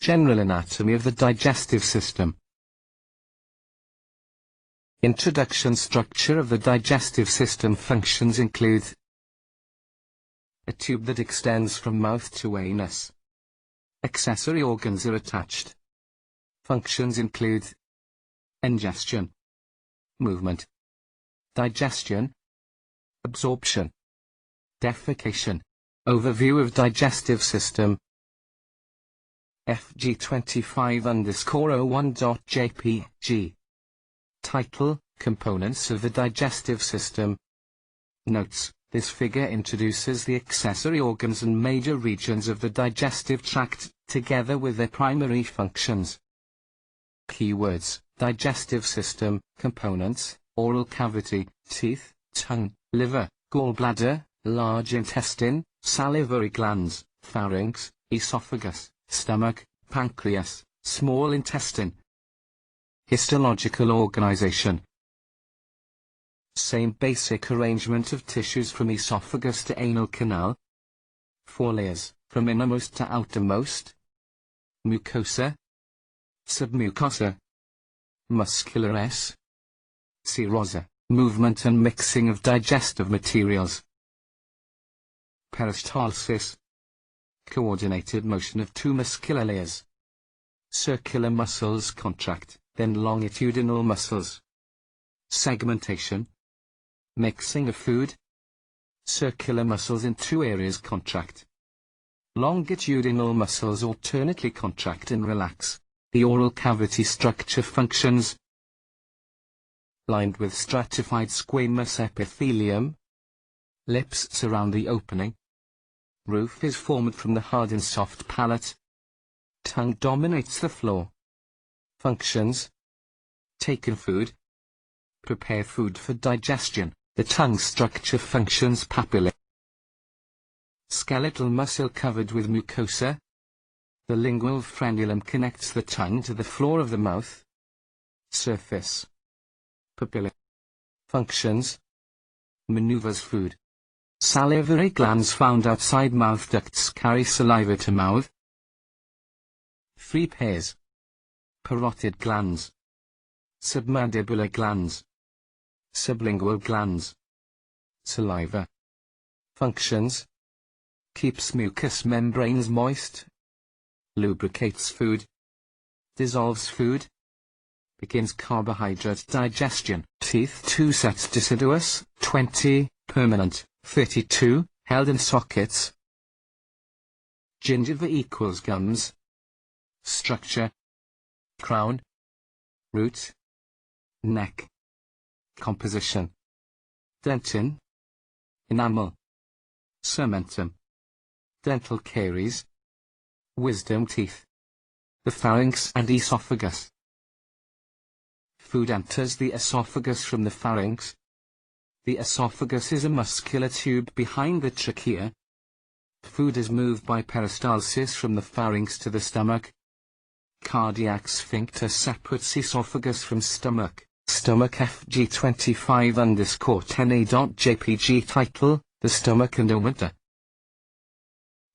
General anatomy of the digestive system. Introduction. Structure of the digestive system. Functions include a tube that extends from mouth to anus. Accessory organs are attached. Functions include ingestion, movement, digestion, absorption, defecation. Overview of digestive system. FG25_01.jpg. Title: Components of the digestive system. Notes: this figure introduces the accessory organs and major regions of the digestive tract, together with their primary functions. Keywords: digestive system, components, oral cavity, teeth, tongue, liver, gallbladder, large intestine, salivary glands, pharynx, esophagus, stomach, pancreas, small intestine. Histological organization. Same basic arrangement of tissues from esophagus to anal canal. 4 layers, from innermost to outermost. Mucosa, submucosa, muscular S, serosa, movement and mixing of digestive materials. Peristalsis, coordinated motion of 2 muscular layers. Circular muscles contract, then longitudinal muscles. Segmentation, mixing of food. Circular muscles in 2 areas contract. Longitudinal muscles alternately contract and relax. The oral cavity structure. Functions: lined with stratified squamous epithelium. Lips surround the opening. Roof is formed from the hard and soft palate. Tongue dominates the floor. Functions: take in food, prepare food for digestion. The tongue structure. Functions: papillae, skeletal muscle covered with mucosa. The lingual frenulum connects the tongue to the floor of the mouth. Surface, papillae. Functions: maneuvers food. Salivary glands found outside mouth ducts carry saliva to mouth. 3 pairs: parotid glands, submandibular glands, sublingual glands. Saliva. Functions: keeps mucous membranes moist, lubricates food, dissolves food, begins carbohydrate digestion. Teeth: 2 sets deciduous, 20, permanent, 32, held in sockets. Gingiva equals gums. Structure: crown, root, neck. Composition: dentin, enamel, cementum, dental caries, wisdom teeth. The pharynx and esophagus. Food enters the esophagus from the pharynx. The esophagus is a muscular tube behind the trachea. Food is moved by peristalsis from the pharynx to the stomach. Cardiac sphincter separates esophagus from stomach. Stomach. FG25_10A.jpg. Title: the stomach and omentum.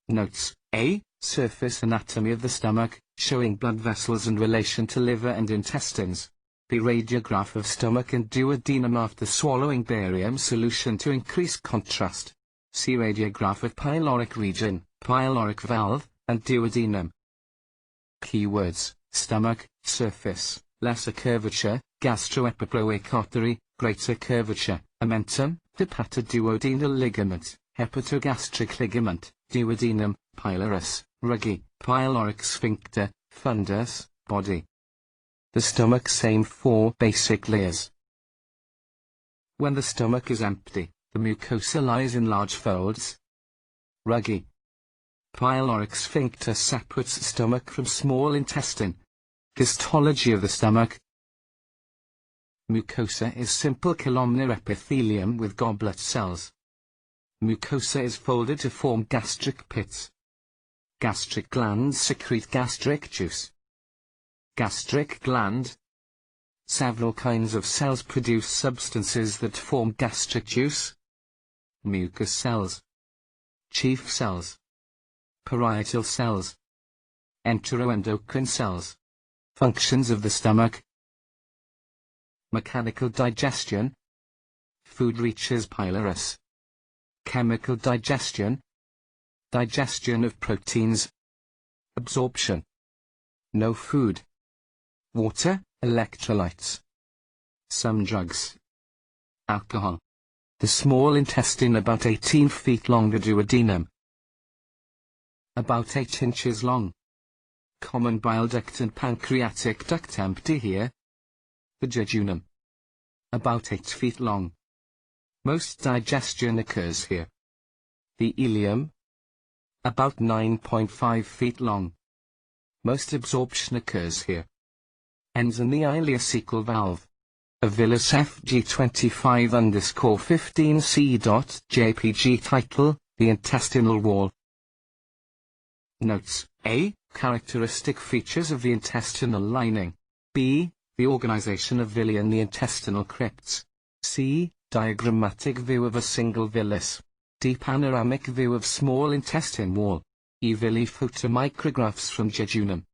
Notes: A. Surface anatomy of the stomach, showing blood vessels and relation to liver and intestines. B. Radiograph of stomach and duodenum after swallowing barium solution to increase contrast. C. Radiograph of pyloric region, pyloric valve, and duodenum. Keywords: stomach, surface, lesser curvature, gastroepiploacotary, greater curvature, omentum, hepatoduodenal ligament, hepatogastric ligament, duodenum, pylorus, ruggy, pyloric sphincter, fundus, body. The stomach. Same 4 basic layers. When the stomach is empty, the mucosa lies in large folds. Ruggy. Pyloric sphincter separates stomach from small intestine. Histology of the stomach. Mucosa is simple columnar epithelium with goblet cells. Mucosa is folded to form gastric pits. Gastric glands secrete gastric juice. Gastric gland. Several kinds of cells produce substances that form gastric juice. Mucous cells. Chief cells. Parietal cells. Enteroendocrine cells. Functions of the stomach. Mechanical digestion. Food reaches pylorus. Chemical digestion. Digestion of proteins. Absorption. No food. Water, electrolytes. Some drugs. Alcohol. The small intestine about 18 feet long. The duodenum. About 8 inches long. Common bile duct and pancreatic duct empty here. The jejunum. About 8 feet long. Most digestion occurs here. The ileum. About 9.5 feet long. Most absorption occurs here. Ends in the ileocecal valve. A Villus FG25_15C.jpg title, The Intestinal Wall. Notes: A. Characteristic features of the intestinal lining. B. The organization of villi in the intestinal crypts. C. Diagrammatic view of a single villus. D. Panoramic view of small intestine wall. E. Villi photomicrographs from jejunum.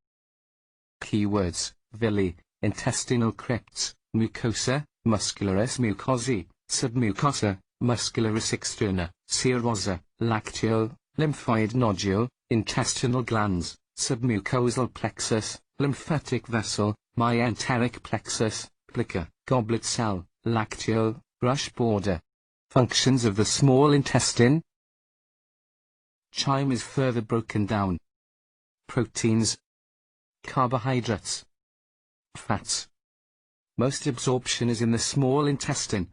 Keywords: villi, intestinal crypts, mucosa, muscularis mucosae, submucosa, muscularis externa, serosa, lacteal, lymphoid nodule, intestinal glands, submucosal plexus, lymphatic vessel, myenteric plexus, plica, goblet cell, lacteal, brush border. Functions of the small intestine. Chyme is further broken down. Proteins. Carbohydrates. Fats. Most absorption is in the small intestine.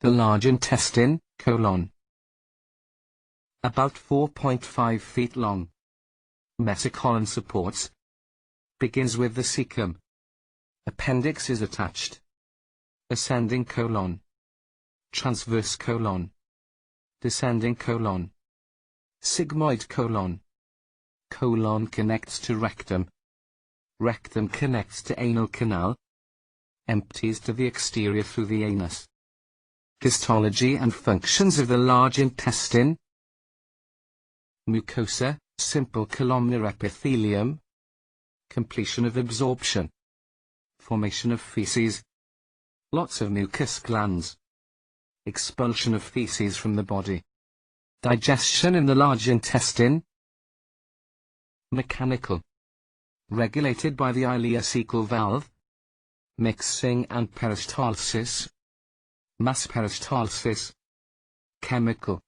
The large intestine, colon. About 4.5 feet long. Metacolon supports. Begins with the cecum. Appendix is attached. Ascending colon. Transverse colon. Descending colon. Sigmoid colon. Colon connects to rectum. Rectum connects to anal canal. Empties to the exterior through the anus. Histology and functions of the large intestine. Mucosa, simple columnar epithelium. Completion of absorption. Formation of feces. Lots of mucous glands. Expulsion of feces from the body. Digestion in the large intestine. Mechanical. Regulated by the ileocecal valve. Mixing and peristalsis. Mass peristalsis. Chemical.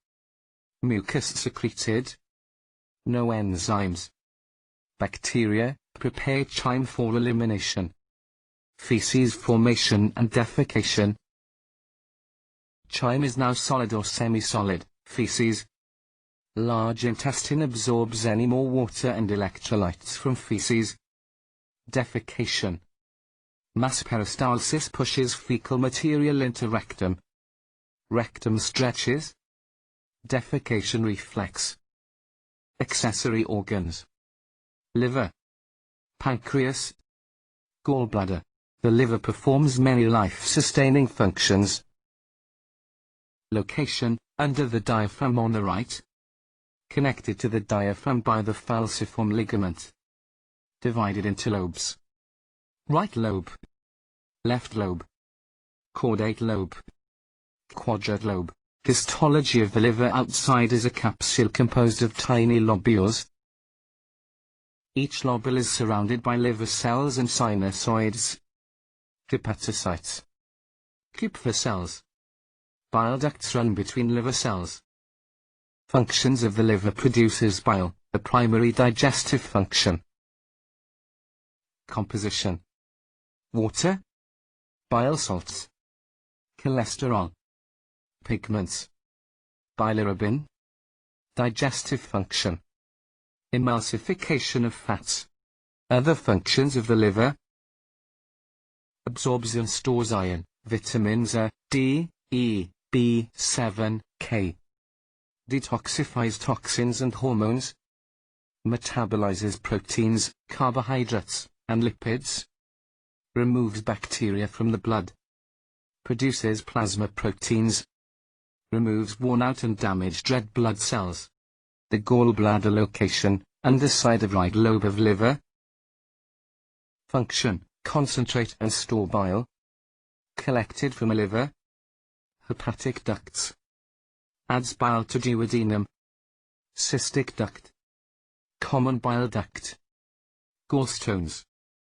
Mucus secreted. No enzymes. Bacteria, prepare chyme for elimination. Feces formation and defecation. Chyme is now solid or semi-solid. Feces. Large intestine absorbs any more water and electrolytes from feces. Defecation. Mass peristalsis pushes fecal material into rectum. Rectum stretches. Defecation reflex. Accessory organs. Liver. Pancreas. Gallbladder. The liver performs many life-sustaining functions. Location, under the diaphragm on the right. Connected to the diaphragm by the falciform ligament. Divided into lobes. Right lobe. Left lobe. Caudate lobe. Quadrate lobe. Histology of the liver. Outside is a capsule composed of tiny lobules. Each lobule is surrounded by liver cells and sinusoids. Hepatocytes. Kupffer cells. Bile ducts run between liver cells. Functions of the liver: produces bile, a primary digestive function. Composition: water, bile salts, cholesterol, pigments, bilirubin. Digestive function: emulsification of fats. Other functions of the liver: absorbs and stores iron, vitamins A, D, E, B7, K. Detoxifies toxins and hormones. Metabolizes proteins, carbohydrates, and lipids. Removes bacteria from the blood. Produces plasma proteins. Removes worn out and damaged red blood cells. The gallbladder location, Underside of right lobe of liver. Function, concentrate and store bile. Collected from liver. Hepatic ducts. Adds bile to duodenum. Cystic duct. Common bile duct. Gallstones.